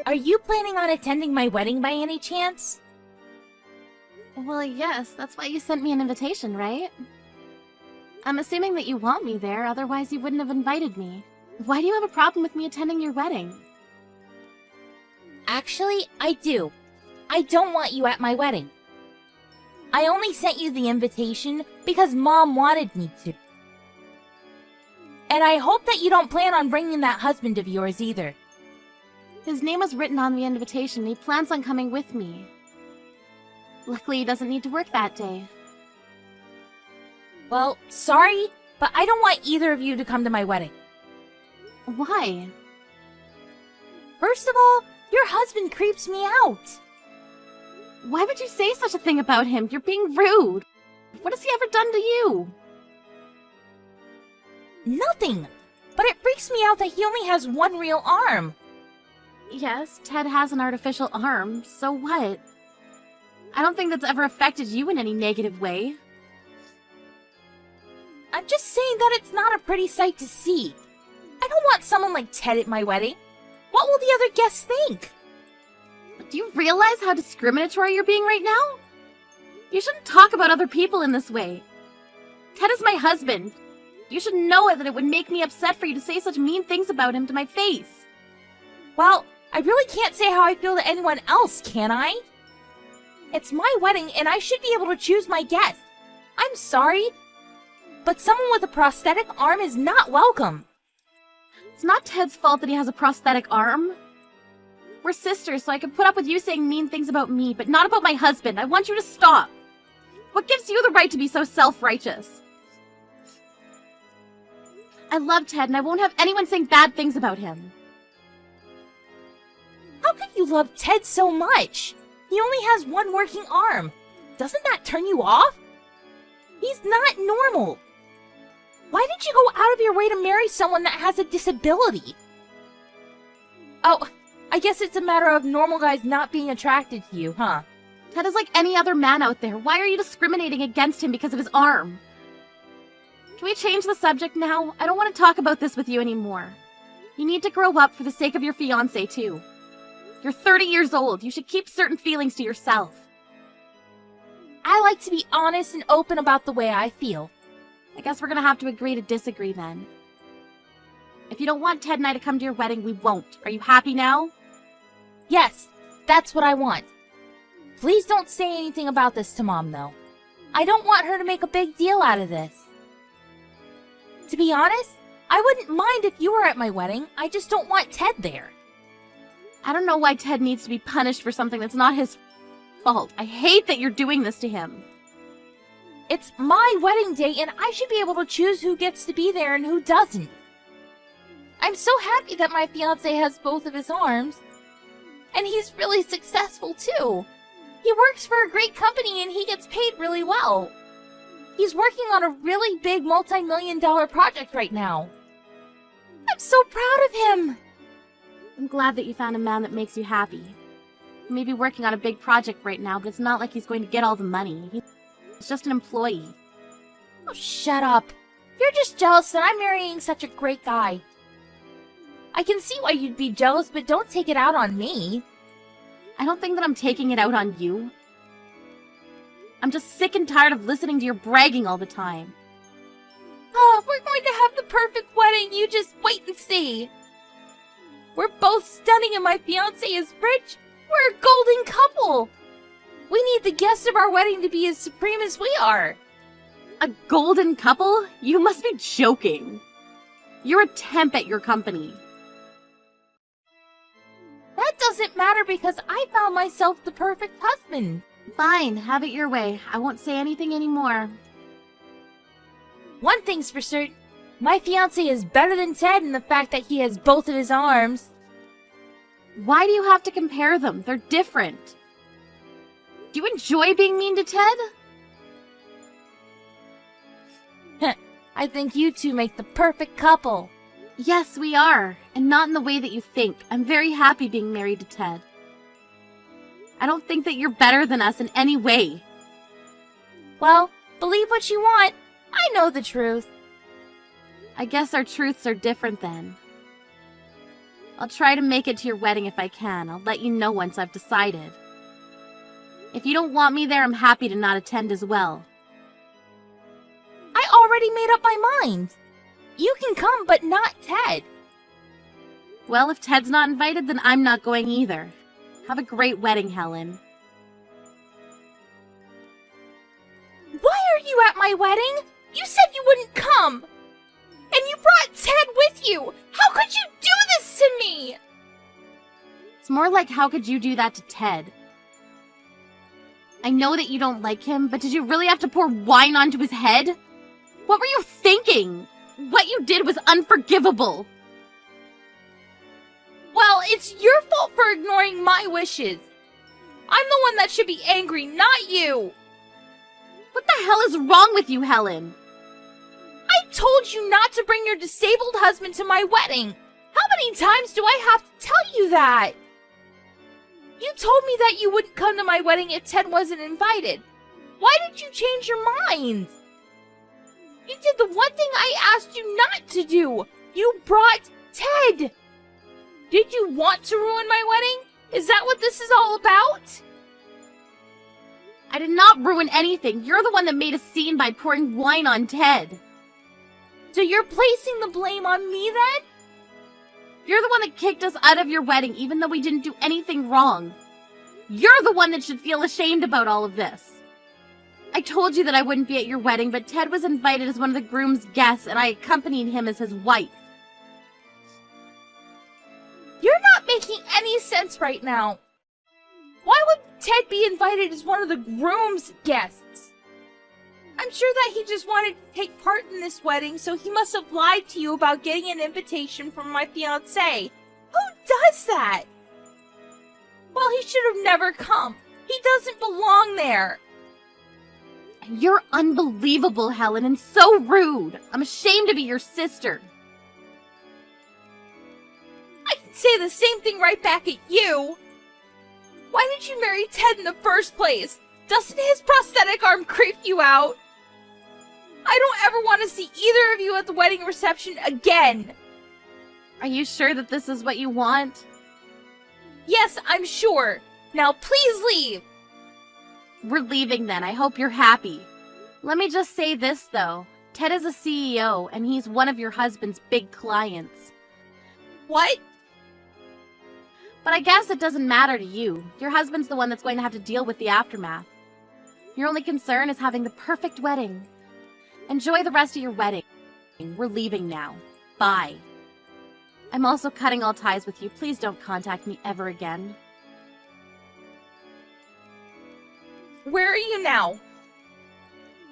Are you planning on attending my wedding by any chance? Well, yes, that's why you sent me an invitation, right? I'm assuming that you want me there, otherwise you wouldn't have invited me. Why do you have a problem with me attending your wedding? Actually, I do. I don't want you at my wedding. I only sent you the invitation because Mom wanted me to. And I hope that you don't plan on bringing that husband of yours either. His name was written on the invitation, and he plans on coming with me. Luckily, he doesn't need to work that day. Well, sorry, but I don't want either of you to come to my wedding. Why? First of all, your husband creeps me out. Why would you say such a thing about him? You're being rude. What has he ever done to you? Nothing. But it freaks me out that he only has one real arm. Yes, Ted has an artificial arm, so what? I don't think that's ever affected you in any negative way. I'm just saying that it's not a pretty sight to see. I don't want someone like Ted at my wedding. What will the other guests think? Do you realize how discriminatory you're being right now? You shouldn't talk about other people in this way. Ted is my husband. You should know that it would make me upset for you to say such mean things about him to my face. Well, I really can't say how I feel to anyone else, can I? It's my wedding and I should be able to choose my guests. I'm sorry, but someone with a prosthetic arm is not welcome. It's not Ted's fault that he has a prosthetic arm. We're sisters, so I can put up with you saying mean things about me, but not about my husband. I want you to stop. What gives you the right to be so self-righteous? I love Ted, and I won't have anyone saying bad things about him. How could you love Ted so much? He only has one working arm. Doesn't that turn you off? He's not normal. Why did you go out of your way to marry someone that has a disability? Oh, I guess it's a matter of normal guys not being attracted to you, huh? Ted is like any other man out there. Why are you discriminating against him because of his arm? Can we change the subject now? I don't want to talk about this with you anymore. You need to grow up for the sake of your fiancé, too. You're 30 years old. You should keep certain feelings to yourself. I like to be honest and open about the way I feel. I guess we're gonna have to agree to disagree then. If you don't want Ted and I to come to your wedding, we won't. Are you happy now? Yes, that's what I want. Please don't say anything about this to Mom, though. I don't want her to make a big deal out of this. To be honest, I wouldn't mind if you were at my wedding. I just don't want Ted there. I don't know why Ted needs to be punished for something that's not his fault. I hate that you're doing this to him. It's my wedding day and I should be able to choose who gets to be there and who doesn't. I'm so happy that my fiancé has both of his arms. And he's really successful too. He works for a great company and he gets paid really well. He's working on a really big multi-million-dollar project right now. I'm so proud of him. I'm glad that you found a man that makes you happy. He may be working on a big project right now, but it's not like he's going to get all the money. He's just an employee. Oh, shut up. You're just jealous that I'm marrying such a great guy. I can see why you'd be jealous, but don't take it out on me. I don't think that I'm taking it out on you. I'm just sick and tired of listening to your bragging all the time. Oh, we're going to have the perfect wedding. You just wait and see. We're both stunning and my fiancé is rich. We're a golden couple. We need the guests of our wedding to be as supreme as we are. A golden couple? You must be joking. You're a temp at your company. That doesn't matter because I found myself the perfect husband. Fine, have it your way. I won't say anything anymore. One thing's for certain. My fiancé is better than Ted in the fact that he has both of his arms. Why do you have to compare them? They're different. Do you enjoy being mean to Ted? I think you two make the perfect couple. Yes, we are. And not in the way that you think. I'm very happy being married to Ted. I don't think that you're better than us in any way. Well, believe what you want. I know the truth. I guess our truths are different then. I'll try to make it to your wedding if I can. I'll let you know once I've decided. If you don't want me there, I'm happy to not attend as well. I already made up my mind. You can come, but not Ted. Well, if Ted's not invited, then I'm not going either. Have a great wedding, Helen. Why are you at my wedding? You said you wouldn't come. And you brought Ted with you. How could you do this to me? It's more like, how could you do that to Ted? I know that you don't like him, but did you really have to pour wine onto his head? What were you thinking? What you did was unforgivable. Well, it's your fault for ignoring my wishes. I'm the one that should be angry, not you. What the hell is wrong with you, Helen? I told you not to bring your disabled husband to my wedding. How many times do I have to tell you that? You told me that you wouldn't come to my wedding if Ted wasn't invited. Why did you change your mind? You did the one thing I asked you not to do. You brought Ted. Did you want to ruin my wedding? Is that what this is all about? I did not ruin anything. You're the one that made a scene by pouring wine on Ted. So you're placing the blame on me then? You're the one that kicked us out of your wedding even though we didn't do anything wrong. You're the one that should feel ashamed about all of this. I told you that I wouldn't be at your wedding, but Ted was invited as one of the groom's guests and I accompanied him as his wife. You're not making any sense right now. Why would Ted be invited as one of the groom's guests? I'm sure that he just wanted to take part in this wedding, so he must have lied to you about getting an invitation from my fiancé. Who does that? Well, he should have never come. He doesn't belong there. You're unbelievable, Helen, and so rude. I'm ashamed to be your sister. I can say the same thing right back at you. Why did you marry Ted in the first place? Doesn't his prosthetic arm creep you out? I don't ever want to see either of you at the wedding reception again. Are you sure that this is what you want? Yes, I'm sure. Now please leave. We're leaving then. I hope you're happy. Let me just say this, though. Ted is a CEO, and he's one of your husband's big clients. What? But I guess it doesn't matter to you. Your husband's the one that's going to have to deal with the aftermath. Your only concern is having the perfect wedding. Enjoy the rest of your wedding. We're leaving now. Bye. I'm also cutting all ties with you. Please don't contact me ever again. Where are you now?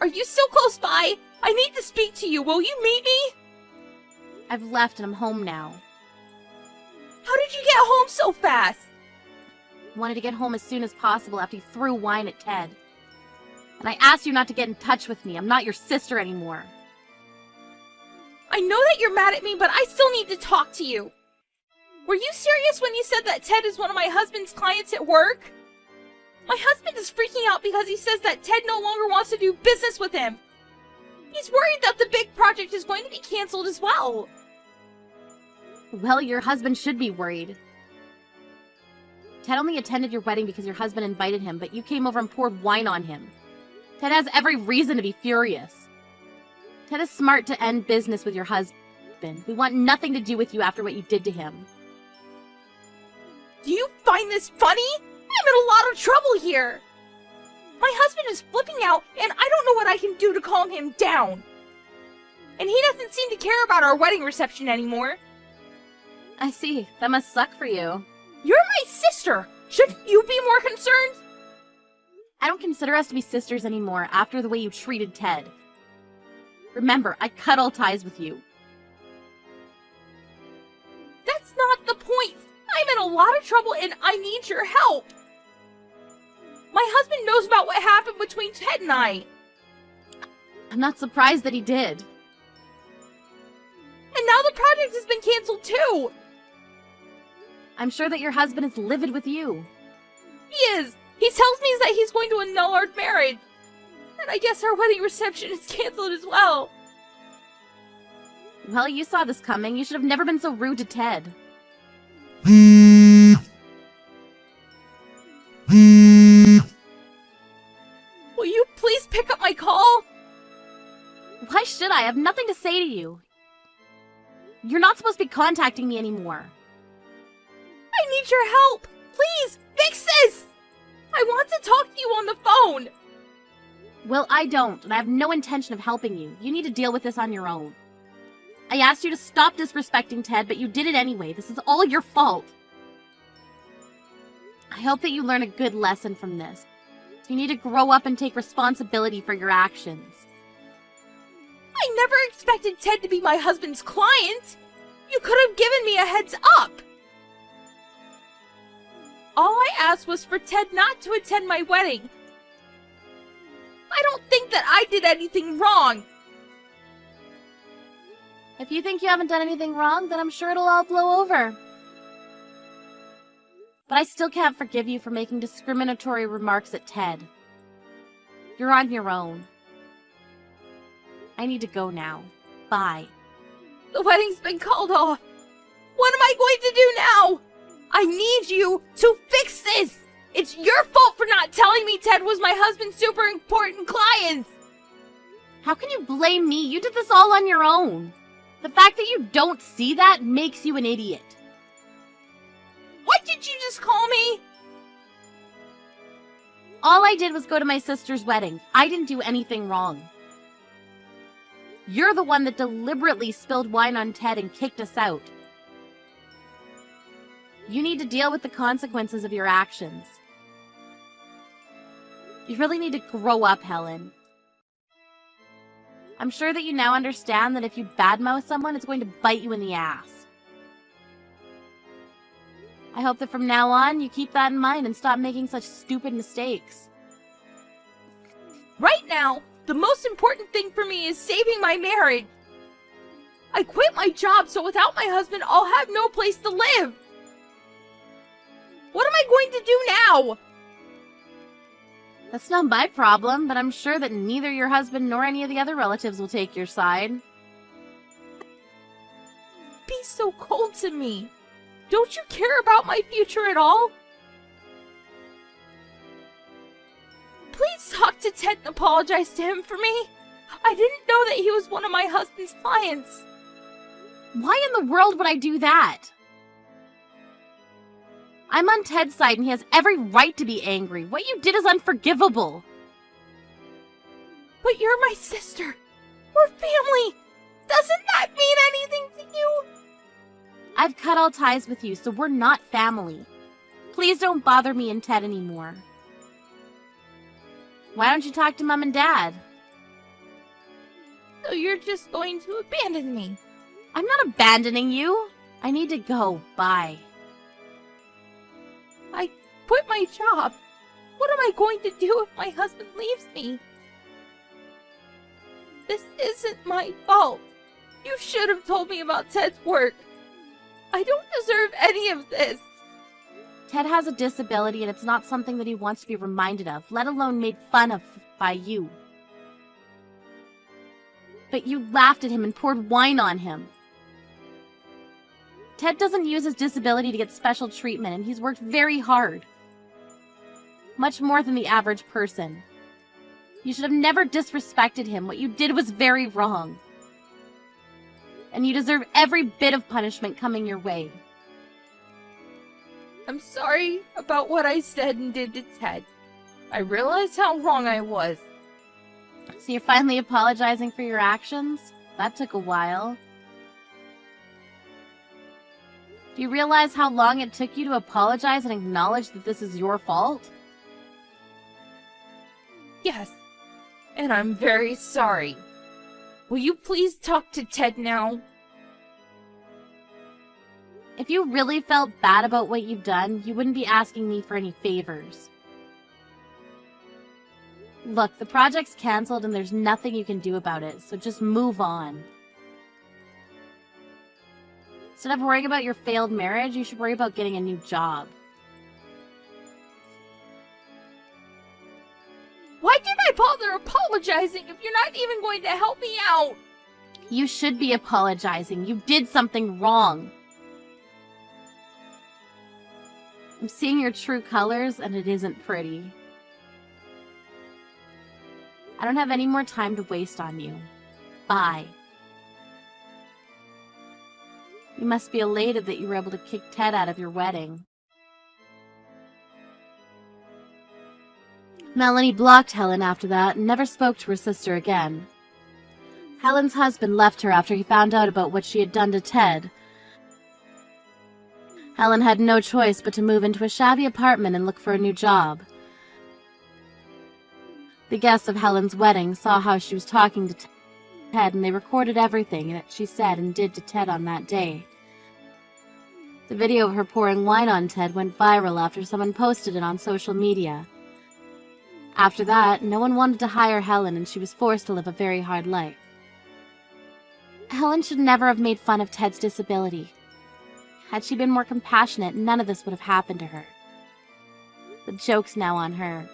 Are you still close by? I need to speak to you. Will you meet me? I've left and I'm home now. How did you get home so fast? Wanted to get home as soon as possible after you threw wine at Ted. And I asked you not to get in touch with me. I'm not your sister anymore. I know that you're mad at me, but I still need to talk to you. Were you serious when you said that Ted is one of my husband's clients at work? My husband is freaking out because he says that Ted no longer wants to do business with him. He's worried that the big project is going to be canceled as well. Well, your husband should be worried. Ted only attended your wedding because your husband invited him, but you came over and poured wine on him. Ted has every reason to be furious. Ted is smart to end business with your husband. We want nothing to do with you after what you did to him. Do you find this funny? I'm in a lot of trouble here. My husband is flipping out, and I don't know what I can do to calm him down. And he doesn't seem to care about our wedding reception anymore. I see. That must suck for you. You're my sister. Shouldn't you be more concerned? I don't consider us to be sisters anymore after the way you treated Ted. Remember, I cut all ties with you. That's not the point. I'm in a lot of trouble and I need your help. My husband knows about what happened between Ted and I. I'm not surprised that he did. And now the project has been canceled too. I'm sure that your husband is livid with you. He is. He tells me that he's going to annul our marriage. And I guess our wedding reception is canceled as well. Well, you saw this coming. You should have never been so rude to Ted. Will you please pick up my call? Why should I? I have nothing to say to you. You're not supposed to be contacting me anymore. I need your help. Please, fix this! I want to talk to you on the phone. Well, I don't, and I have no intention of helping you. You need to deal with this on your own. I asked you to stop disrespecting Ted, but you did it anyway. This is all your fault. I hope that you learn a good lesson from this. You need to grow up and take responsibility for your actions. I never expected Ted to be my husband's client. You could have given me a heads up. All I asked was for Ted not to attend my wedding. I don't think that I did anything wrong. If you think you haven't done anything wrong, then I'm sure it'll all blow over. But I still can't forgive you for making discriminatory remarks at Ted. You're on your own. I need to go now. Bye. The wedding's been called off. What am I going to do now? I need you to fix this. It's your fault for not telling me Ted was my husband's super important client. How can you blame me? You did this all on your own. The fact that you don't see that makes you an idiot. What did you just call me? All I did was go to my sister's wedding. I didn't do anything wrong. You're the one that deliberately spilled wine on Ted and kicked us out. You need to deal with the consequences of your actions. You really need to grow up, Helen. I'm sure that you now understand that if you badmouth someone, it's going to bite you in the ass. I hope that from now on, you keep that in mind and stop making such stupid mistakes. Right now, the most important thing for me is saving my marriage. I quit my job, so without my husband, I'll have no place to live. What am I going to do now? That's not my problem, but I'm sure that neither your husband nor any of the other relatives will take your side. Be so cold to me. Don't you care about my future at all? Please talk to Ted and apologize to him for me. I didn't know that he was one of my husband's clients. Why in the world would I do that? I'm on Ted's side and he has every right to be angry. What you did is unforgivable. But you're my sister. We're family. Doesn't that mean anything to you? I've cut all ties with you, so we're not family. Please don't bother me and Ted anymore. Why don't you talk to Mom and Dad? So you're just going to abandon me? I'm not abandoning you. I need to go. Bye. I quit my job. What am I going to do if my husband leaves me? This isn't my fault. You should have told me about Ted's work. I don't deserve any of this. Ted has a disability and it's not something that he wants to be reminded of, let alone made fun of by you. But you laughed at him and poured wine on him. Ted doesn't use his disability to get special treatment, and he's worked very hard. Much more than the average person. You should have never disrespected him. What you did was very wrong. And you deserve every bit of punishment coming your way. I'm sorry about what I said and did to Ted. I realized how wrong I was. So you're finally apologizing for your actions? That took a while. Do you realize how long it took you to apologize and acknowledge that this is your fault? Yes, and I'm very sorry. Will you please talk to Ted now? If you really felt bad about what you've done, you wouldn't be asking me for any favors. Look, the project's canceled and there's nothing you can do about it, so just move on. Instead of worrying about your failed marriage, you should worry about getting a new job. Why did I bother apologizing if you're not even going to help me out? You should be apologizing. You did something wrong. I'm seeing your true colors, and it isn't pretty. I don't have any more time to waste on you. Bye. You must be elated that you were able to kick Ted out of your wedding. Melanie blocked Helen after that and never spoke to her sister again. Helen's husband left her after he found out about what she had done to Ted. Helen had no choice but to move into a shabby apartment and look for a new job. The guests of Helen's wedding saw how she was talking to Ted, and they recorded everything that she said and did to Ted on that day. The video of her pouring wine on Ted went viral after someone posted it on social media. After that, no one wanted to hire Helen, and she was forced to live a very hard life. Helen should never have made fun of Ted's disability. Had she been more compassionate, none of this would have happened to her. The joke's now on her.